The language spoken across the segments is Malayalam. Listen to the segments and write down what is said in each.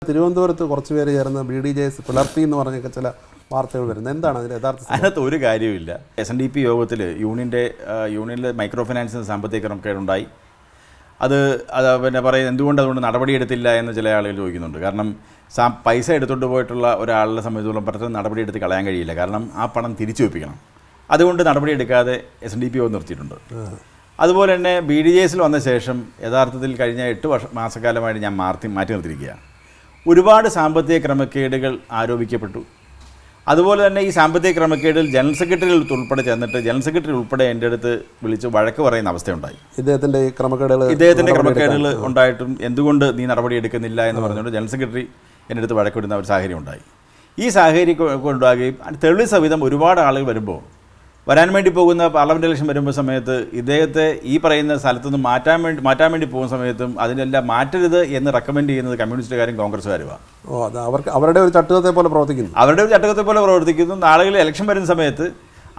തിരുവനന്തപുരത്ത് കുറച്ച് പേര് ചേർന്ന് BDJS പുലർത്തി എന്ന് പറഞ്ഞൊക്കെ ചില വാർത്തകൾ വരുന്നത്. എന്താണ് അതിൻ്റെ യഥാർത്ഥ? അതിനകത്ത് ഒരു കാര്യമില്ല. SNDP യോഗത്തിൽ യൂണിയനിലെ മൈക്രോ ഫിനാൻസിന് സാമ്പത്തിക ക്രമക്കേടുണ്ടായി. അത് പിന്നെ പറയുന്നത് അതുകൊണ്ട് നടപടിയെടുത്തില്ല എന്ന് ചില ആളുകൾ ചോദിക്കുന്നുണ്ട്. കാരണം പൈസ എടുത്തുകൊണ്ട് പോയിട്ടുള്ള ഒരാളുടെ സംബന്ധിച്ചിടത്തോളം പെട്ടെന്ന് നടപടിയെടുത്ത് കളയാൻ കഴിയില്ല. കാരണം ആ പണം തിരിച്ചു വെപ്പിക്കണം. അതുകൊണ്ട് നടപടിയെടുക്കാതെ SNDP യോഗം നിർത്തിയിട്ടുണ്ട്. അതുപോലെ തന്നെ BDJSൽ വന്ന ശേഷം യഥാർത്ഥത്തിൽ കഴിഞ്ഞ 8 മാസക്കാലമായിട്ട് ഞാൻ മാറ്റി നിർത്തിയിരിക്കുകയാണ്. ഒരുപാട് സാമ്പത്തിക ക്രമക്കേടുകൾ ആരോപിക്കപ്പെട്ടു. അതുപോലെ തന്നെ ഈ സാമ്പത്തിക ക്രമക്കേടിൽ ജനറൽ സെക്രട്ടറി ഉൾപ്പെടെ ചെന്നിട്ട് ജനറൽ സെക്രട്ടറി ഉൾപ്പെടെ എൻ്റെ അടുത്ത് വിളിച്ച് വഴക്ക് പറയുന്ന അവസ്ഥയുണ്ടായി. ഇദ്ദേഹത്തിൻ്റെ ക്രമക്കേടുകൾ ഉണ്ടായിട്ടും എന്തുകൊണ്ട് നീ നടപടിയെടുക്കുന്നില്ല എന്ന് പറഞ്ഞുകൊണ്ട് ജനറൽ സെക്രട്ടറി എൻ്റെ അടുത്ത് വഴക്കിടുന്ന ഒരു സാഹചര്യം ഉണ്ടായി. ഈ സാഹചര്യം ഉണ്ടാകുകയും തെളിവ് സഹിതം ഒരുപാട് ആളുകൾ വരുമ്പോൾ വരാൻ വേണ്ടി പോകുന്ന പാർലമെൻറ്റ് ഇലക്ഷൻ വരുമ്പോൾ സമയത്ത് ഇദ്ദേഹത്തെ ഈ പറയുന്ന സ്ഥലത്തുനിന്ന് മാറ്റാൻ വേണ്ടി പോകുന്ന സമയത്തും അതിനെല്ലാം മാറ്റരുത് എന്ന് റെക്കമെൻഡ് ചെയ്യുന്നത് കമ്മ്യൂണിസ്റ്റുകാരും കോൺഗ്രസ്സുകാരുമാണ്. അവരുടെ ഒരു ചട്ടുകത്തെ പോലെ പ്രവർത്തിക്കുന്നു. നാളുകളിൽ ഇലക്ഷൻ വരുന്ന സമയത്ത്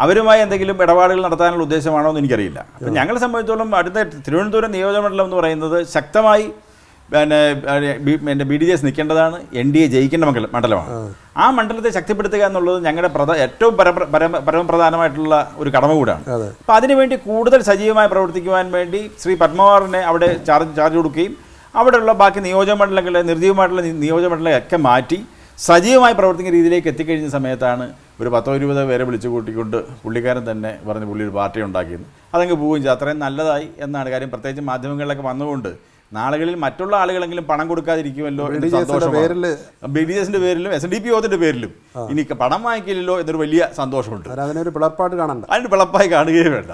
അവരുമായി എന്തെങ്കിലും ഇടപാടുകൾ നടത്താനുള്ള ഉദ്ദേശമാണോ എന്ന് എനിക്കറിയില്ല. അപ്പം ഞങ്ങളെ സംബന്ധിച്ചോളം അടുത്ത തിരുവനന്തപുരം നിയോജകമണ്ഡലം എന്ന് പറയുന്നത് ശക്തമായി പിന്നെ BDJS നിൽക്കേണ്ടതാണ്. NDA ജയിക്കേണ്ട മണ്ഡലമാണ്. ആ മണ്ഡലത്തെ ശക്തിപ്പെടുത്തുക എന്നുള്ളത് ഞങ്ങളുടെ ഏറ്റവും പരമപ്രധാനമായിട്ടുള്ള ഒരു കടമ കൂടാണ്. അപ്പം അതിനുവേണ്ടി കൂടുതൽ സജീവമായി പ്രവർത്തിക്കുവാൻ വേണ്ടി ശ്രീ പത്മകുമാറിനെ അവിടെ ചാർജ് കൊടുക്കുകയും അവിടെയുള്ള ബാക്കി നിയോജകമണ്ഡലങ്ങളെ നിർജ്ജീവമായിട്ടുള്ള നിയോജകമണ്ഡലങ്ങളൊക്കെ മാറ്റി സജീവമായി പ്രവർത്തിക്കുന്ന രീതിയിലേക്ക് എത്തിക്കഴിഞ്ഞ സമയത്താണ് ഒരു 10-20 പേരെ വിളിച്ചു കൂട്ടിക്കൊണ്ട് പുള്ളിക്കാരൻ തന്നെ പറഞ്ഞ് പുള്ളി ഒരു പാർട്ടി ഉണ്ടാക്കിയിരുന്നു. അതങ്ങ് പോവുകയും ചെയ്തു. അത്രയും നല്ലതായി എന്നാണ് കാര്യം. പ്രത്യേകിച്ച് മാധ്യമങ്ങളിലൊക്കെ വന്നുകൊണ്ട് നാളുകളിൽ മറ്റുള്ള ആളുകളെങ്കിലും പണം കൊടുക്കാതിരിക്കുമല്ലോ എന്ന് സന്തോഷമാണ്. BDJSന്റെ പേരിലും SNDP യോഗത്തിന്റെ പേരിലും ഇനി പണം വാങ്ങിക്കില്ലല്ലോ എന്നൊരു വലിയ സന്തോഷമുണ്ട്. അതിനൊരു പിളർപ്പായിട്ട് കാണണ്ട. അതിന് പിളപ്പായി കാണുകയും വേണ്ട.